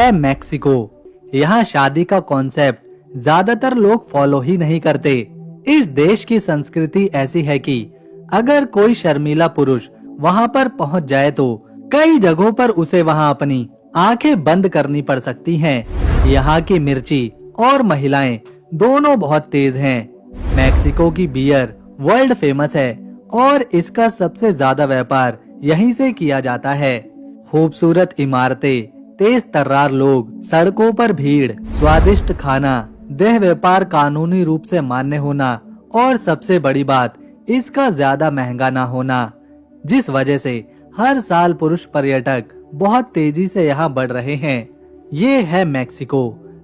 है मैक्सिको। यहाँ शादी का कॉन्सेप्ट ज्यादातर लोग फॉलो ही नहीं करते। इस देश की संस्कृति ऐसी है कि अगर कोई शर्मीला पुरुष वहाँ पर पहुँच जाए तो कई जगहों पर उसे वहाँ अपनी आंखें बंद करनी पड़ सकती हैं। यहाँ की मिर्ची और महिलाएं दोनों बहुत तेज हैं। मैक्सिको की बियर वर्ल्ड फेमस है और इसका सबसे ज्यादा व्यापार यहीं से किया जाता है। खूबसूरत इमारतें, तेज तर्रार लोग, सड़कों पर भीड़, स्वादिष्ट खाना, देह व्यापार कानूनी रूप से मान्य होना और सबसे बड़ी बात इसका ज्यादा महंगा ना होना, जिस वजह से हर साल पुरुष पर्यटक बहुत तेजी से यहाँ बढ़ रहे हैं। ये है मैक्सिको,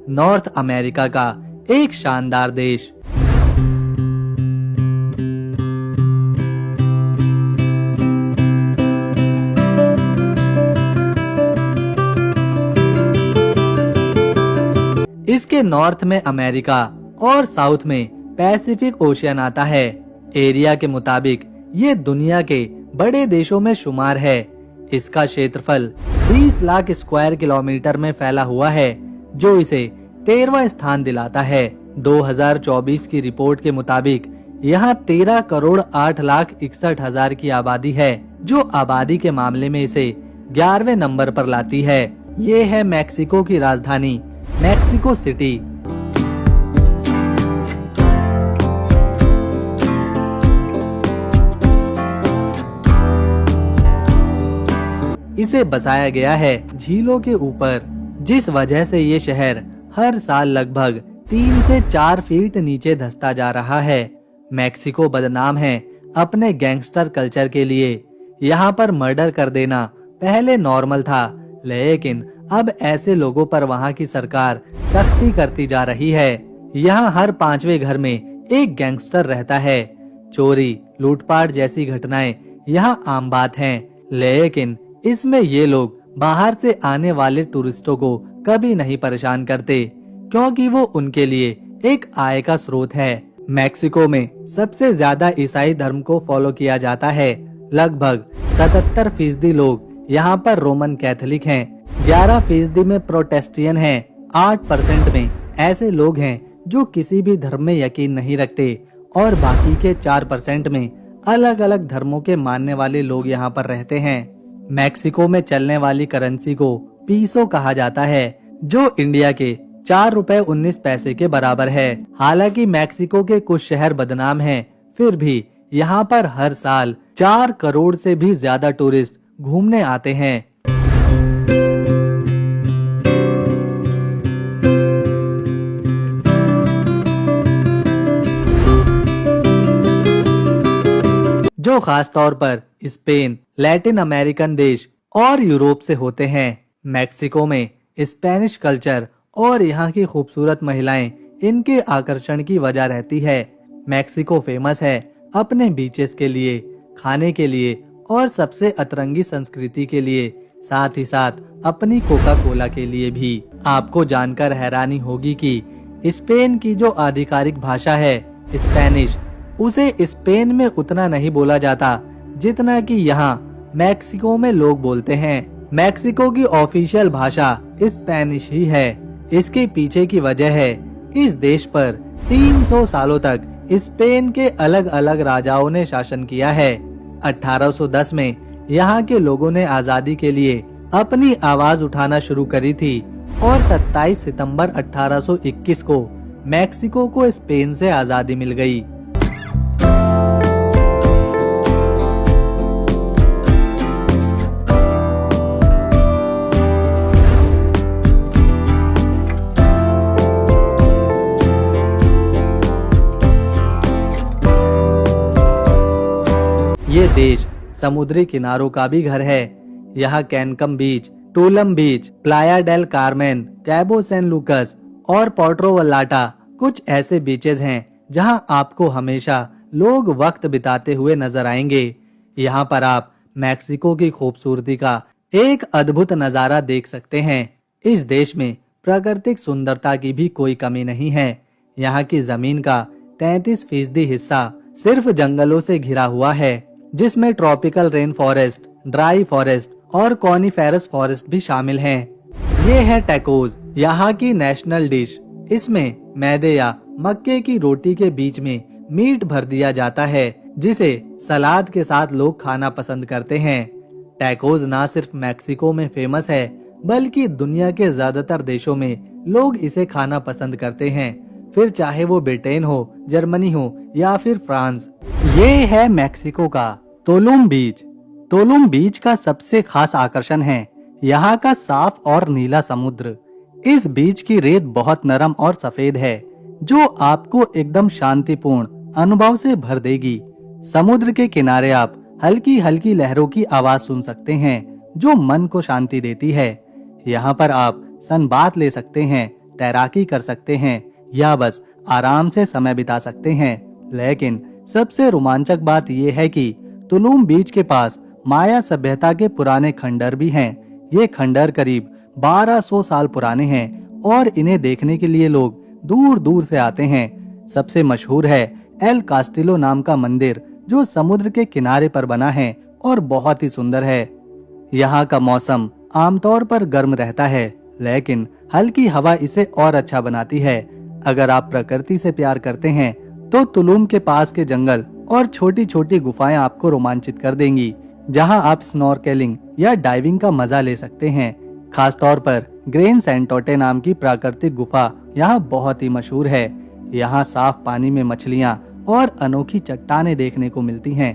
नॉर्थ अमेरिका का एक शानदार देश। इसके नॉर्थ में अमेरिका और साउथ में पैसिफिक ओशियन आता है। एरिया के मुताबिक ये दुनिया के बड़े देशों में शुमार है। इसका क्षेत्रफल 20 लाख स्क्वायर किलोमीटर में फैला हुआ है, जो इसे 13वां स्थान दिलाता है। 2024 की रिपोर्ट के मुताबिक यहाँ 13 करोड़ 8 लाख 61 हजार की आबादी है, जो आबादी के मामले में इसे 11वें नंबर पर लाती है। ये है मैक्सिको की राजधानी मैक्सिको सिटी। इसे बसाया गया है झीलों के ऊपर, जिस वजह से ये शहर हर साल लगभग 3 से 4 फीट नीचे धंसता जा रहा है। मैक्सिको बदनाम है अपने गैंगस्टर कल्चर के लिए। यहाँ पर मर्डर कर देना पहले नॉर्मल था, लेकिन अब ऐसे लोगों पर वहाँ की सरकार सख्ती करती जा रही है। यहाँ हर 5वें घर में एक गैंगस्टर रहता है। चोरी, लूटपाट जैसी घटनाएं यहाँ आम बात हैं, लेकिन इसमें ये लोग बाहर से आने वाले टूरिस्टों को कभी नहीं परेशान करते, क्योंकि वो उनके लिए एक आय का स्रोत है। मैक्सिको में सबसे ज्यादा ईसाई धर्म को फॉलो किया जाता है। लगभग 77% लोग यहाँ पर रोमन कैथोलिक हैं, 11% में प्रोटेस्टियन हैं, 8% में ऐसे लोग हैं जो किसी भी धर्म में यकीन नहीं रखते और बाकी के 4% में अलग अलग धर्मों के मानने वाले लोग यहाँ पर रहते हैं। मैक्सिको में चलने वाली करेंसी को पीसो कहा जाता है, जो इंडिया के 4 रुपए 19 पैसे के बराबर है। हालांकि मैक्सिको के कुछ शहर बदनाम हैं, फिर भी यहाँ पर हर साल 4 करोड़ से भी ज्यादा टूरिस्ट घूमने आते हैं। जो खास तौर पर स्पेन, लैटिन अमेरिकन देश और यूरोप से होते हैं। मैक्सिको में स्पेनिश कल्चर और यहाँ की खूबसूरत महिलाएं इनके आकर्षण की वजह रहती है। मैक्सिको फेमस है अपने बीचेस के लिए, खाने के लिए और सबसे अतरंगी संस्कृति के लिए, साथ ही साथ अपनी कोका कोला के लिए भी। आपको जानकर हैरानी होगी कि स्पेन की जो आधिकारिक भाषा है स्पेनिश, उसे स्पेन में उतना नहीं बोला जाता जितना कि यहाँ मैक्सिको में लोग बोलते हैं। मैक्सिको की ऑफिशियल भाषा स्पेनिश ही है। इसके पीछे की वजह है इस देश पर 300 सालों तक स्पेन के अलग अलग राजाओं ने शासन किया है। 1810 में यहाँ के लोगों ने आजादी के लिए अपनी आवाज उठाना शुरू करी थी और 27 सितंबर 1821 को मैक्सिको को स्पेन से आजादी मिल गई। ये देश समुद्री किनारों का भी घर है। यहाँ Cancun beach, Tulum beach, Playa del Carmen, Cabo San Lucas और पोर्टो वल्लाटा कुछ ऐसे बीचेस हैं जहाँ आपको हमेशा लोग वक्त बिताते हुए नजर आएंगे। यहाँ पर आप मैक्सिको की खूबसूरती का एक अद्भुत नजारा देख सकते हैं। इस देश में प्राकृतिक सुंदरता की भी कोई कमी नहीं है। यहाँ की जमीन का 33% हिस्सा सिर्फ जंगलों से घिरा हुआ है, जिसमें tropical rain forest, dry forest और कॉनिफेरस फॉरेस्ट भी शामिल हैं। ये है टैकोस, यहाँ की नेशनल डिश। इसमें मैदे या मक्के की रोटी के बीच में मीट भर दिया जाता है, जिसे सलाद के साथ लोग खाना पसंद करते हैं। टैकोस ना सिर्फ मैक्सिको में फेमस है, बल्कि दुनिया के ज्यादातर देशों में लोग इसे खाना पसंद करते हैं, फिर चाहे वो ब्रिटेन हो, जर्मनी हो या फिर फ्रांस। ये है मैक्सिको का तुलुम बीच। तुलुम बीच का सबसे खास आकर्षण है यहाँ का साफ और नीला समुद्र। इस बीच की रेत बहुत नरम और सफेद है, जो आपको एकदम शांतिपूर्ण अनुभव से भर देगी। समुद्र के किनारे आप हल्की हल्की लहरों की आवाज सुन सकते हैं, जो मन को शांति देती है। यहाँ पर आप सनबाथ ले सकते हैं, तैराकी कर सकते हैं या बस आराम से समय बिता सकते हैं। लेकिन सबसे रोमांचक बात यह है कि तुलुम बीच के पास माया सभ्यता के पुराने खंडर भी हैं। ये खंडर करीब 1200 साल पुराने हैं और इन्हें देखने के लिए लोग दूर दूर से आते हैं। सबसे मशहूर है एल कास्टिलो नाम का मंदिर, जो समुद्र के किनारे पर बना है और बहुत ही सुंदर है। यहाँ का मौसम आमतौर पर गर्म रहता है, लेकिन हल्की हवा इसे और अच्छा बनाती है। अगर आप प्रकृति से प्यार करते हैं तो तुलुम के पास के जंगल और छोटी छोटी गुफाएं आपको रोमांचित कर देंगी, जहां आप स्नॉर्केलिंग या डाइविंग का मजा ले सकते हैं। खास तौर पर ग्रेन सैंटोटे नाम की प्राकृतिक गुफा यहाँ बहुत ही मशहूर है। यहाँ साफ पानी में मछलियाँ और अनोखी चट्टानें देखने को मिलती हैं।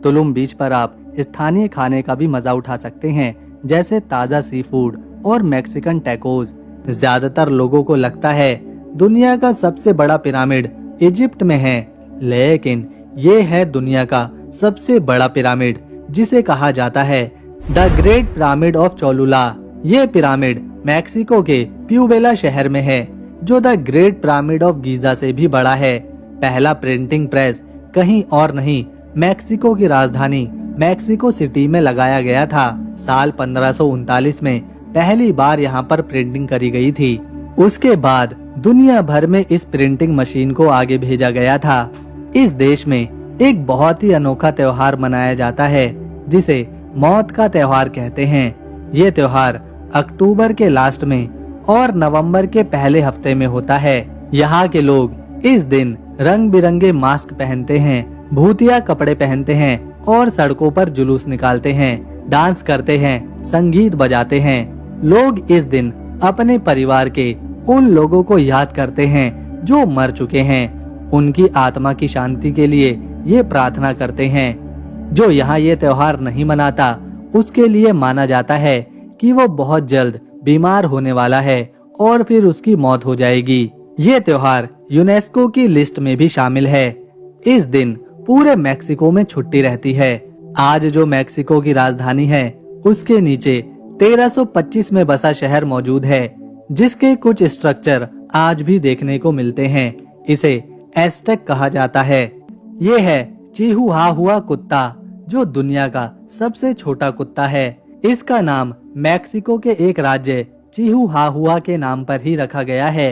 तुलुम बीच पर आप स्थानीय खाने का भी मजा उठा सकते हैं, जैसे ताजा सी फूड और मैक्सिकन टैकोस। ज्यादातर लोगों को लगता है दुनिया का सबसे बड़ा पिरामिड इजिप्ट में है, लेकिन ये है दुनिया का सबसे बड़ा पिरामिड, जिसे कहा जाता है the great pyramid of Cholula. ये पिरामिड मैक्सिको के प्यूबेला शहर में है, जो the great pyramid of Giza से भी बड़ा है। पहला प्रिंटिंग प्रेस कहीं और नहीं, मैक्सिको की राजधानी मैक्सिको सिटी में लगाया गया था। साल 1539 में पहली बार यहाँ पर प्रिंटिंग करी गई थी। उसके बाद दुनिया भर में इस प्रिंटिंग मशीन को आगे भेजा गया था। इस देश में एक बहुत ही अनोखा त्योहार मनाया जाता है, जिसे मौत का त्योहार कहते हैं। ये त्योहार अक्टूबर के लास्ट में और नवंबर के पहले हफ्ते में होता है। यहाँ के लोग इस दिन रंग बिरंगे मास्क पहनते हैं, भूतिया कपड़े पहनते हैं और सड़कों पर जुलूस निकालते हैं, डांस करते हैं, संगीत बजाते हैं। लोग इस दिन अपने परिवार के उन लोगों को याद करते हैं जो मर चुके हैं। उनकी आत्मा की शांति के लिए ये प्रार्थना करते हैं। जो यहाँ ये त्योहार नहीं मनाता, उसके लिए माना जाता है कि वो बहुत जल्द बीमार होने वाला है और फिर उसकी मौत हो जाएगी। ये त्योहार यूनेस्को की लिस्ट में भी शामिल है। इस दिन पूरे मैक्सिको में छुट्टी रहती है। आज जो मैक्सिको की राजधानी है, उसके नीचे 1325 में बसा शहर मौजूद है, जिसके कुछ स्ट्रक्चर आज भी देखने को मिलते हैं। इसे एस्टेक कहा जाता है। ये है चिहुआहुआ कुत्ता, जो दुनिया का सबसे छोटा कुत्ता है। इसका नाम मैक्सिको के एक राज्य चिहुआहुआ के नाम पर ही रखा गया है।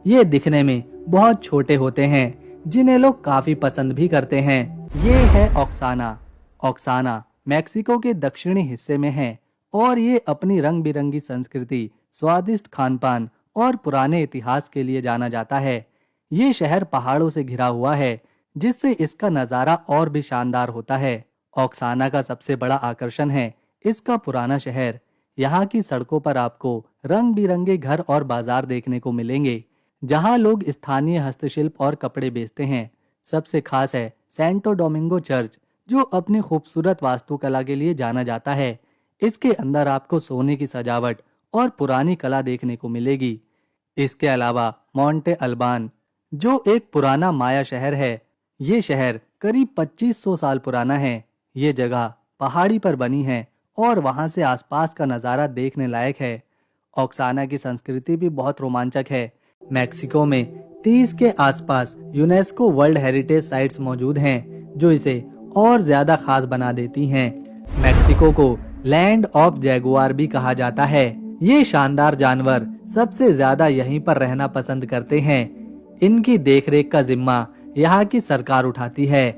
ये दिखने में बहुत छोटे होते हैं, जिन्हें लोग काफी पसंद भी करते हैं। ये है ऑक्साना। ऑक्साना मैक्सिको के दक्षिणी हिस्से में है और ये अपनी रंग बिरंगी संस्कृति, स्वादिष्ट खानपान और पुराने इतिहास के लिए जाना जाता है। ये शहर पहाड़ों से घिरा हुआ है, जिससे इसका नजारा और भी शानदार होता है। ऑक्साना का सबसे बड़ा आकर्षण है इसका पुराना शहर। यहाँ की सड़कों पर आपको रंग बिरंगे घर और बाजार देखने को मिलेंगे, जहाँ लोग स्थानीय हस्तशिल्प और कपड़े बेचते हैं। सबसे खास है सैंटो डोमिंगो चर्च, जो अपनी खूबसूरत वास्तुकला के लिए जाना जाता है। इसके अंदर आपको सोने की सजावट और पुरानी कला देखने को मिलेगी। इसके अलावा मोंटे अल्बान, जो एक पुराना माया शहर है। ये शहर करीब 2500 साल पुराना है। ये जगह पहाड़ी पर बनी है और वहां से आसपास का नज़ारा देखने लायक है। ऑक्साना की संस्कृति भी बहुत रोमांचक है। मैक्सिको में 30 के आसपास यूनेस्को वर्ल्ड हेरिटेज साइट्स मौजूद हैं, जो इसे और ज्यादा खास बना देती हैं। मैक्सिको को लैंड ऑफ जैगुआर भी कहा जाता है। ये शानदार जानवर सबसे ज्यादा यहीं पर रहना पसंद करते हैं। इनकी देखरेख का जिम्मा यहाँ की सरकार उठाती है।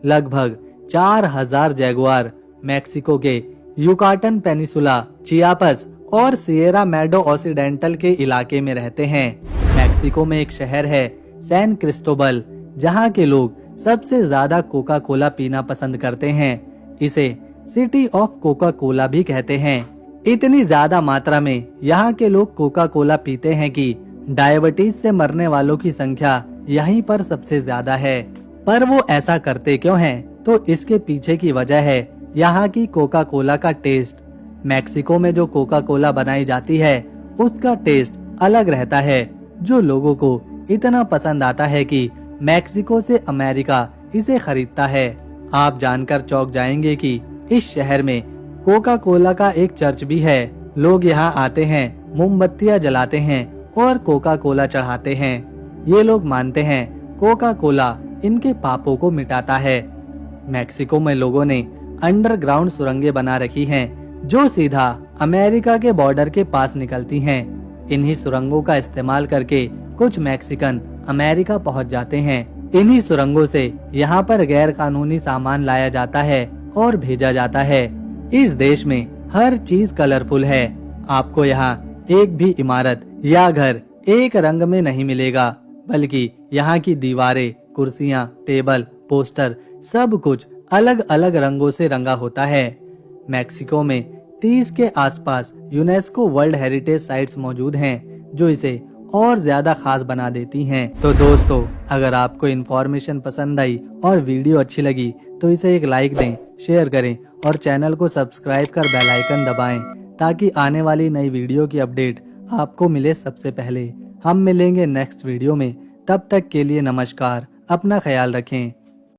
लगभग 4000 जैगुआर मैक्सिको के युकाटन पेनिसुला, चियापस और सिएरा मेडो ऑक्सीडेंटल के इलाके में रहते हैं। मैक्सिको में एक शहर है सैन क्रिस्टोबल, जहाँ के लोग सबसे ज्यादा कोका कोला पीना पसंद करते हैं। इसे सिटी ऑफ कोका कोला भी कहते हैं। इतनी ज्यादा मात्रा में यहाँ के लोग कोका कोला पीते हैं कि डायबिटीज से मरने वालों की संख्या यहीं पर सबसे ज्यादा है। पर वो ऐसा करते क्यों हैं? तो इसके पीछे की वजह है यहाँ की कोका कोला का टेस्ट। मैक्सिको में जो कोका कोला बनाई जाती है उसका टेस्ट अलग रहता है, जो लोगों को इतना पसंद आता है कि मैक्सिको से अमेरिका इसे खरीदता है। आप जानकर चौंक जाएंगे कि इस शहर में कोका कोला का एक चर्च भी है। लोग यहाँ आते हैं, मोमबत्तियां जलाते हैं और कोका कोला चढ़ाते हैं। ये लोग मानते हैं कोका कोला इनके पापों को मिटाता है। मैक्सिको में लोगों ने अंडरग्राउंड सुरंगें बना रखी हैं, जो सीधा अमेरिका के बॉर्डर के पास निकलती हैं। इन्हीं सुरंगों का इस्तेमाल करके कुछ मैक्सिकन अमेरिका पहुंच जाते हैं। इन्हीं सुरंगों से यहाँ पर गैर कानूनी सामान लाया जाता है और भेजा जाता है। इस देश में हर चीज कलरफुल है। आपको यहाँ एक भी इमारत या घर एक रंग में नहीं मिलेगा, बल्कि यहाँ की दीवारें, कुर्सियाँ, टेबल, पोस्टर सब कुछ अलग अलग रंगों से रंगा होता है। मैक्सिको में 30 के आसपास यूनेस्को वर्ल्ड हेरिटेज साइट्स मौजूद हैं, जो इसे और ज्यादा खास बना देती हैं। तो दोस्तों, अगर आपको इन्फॉर्मेशन पसंद आई और वीडियो अच्छी लगी तो इसे एक लाइक दें, शेयर करें और चैनल को सब्सक्राइब कर बेल आइकन दबाएं, ताकि आने वाली नई वीडियो की अपडेट आपको मिले सबसे पहले। हम मिलेंगे नेक्स्ट वीडियो में। तब तक के लिए नमस्कार, अपना ख्याल रखें।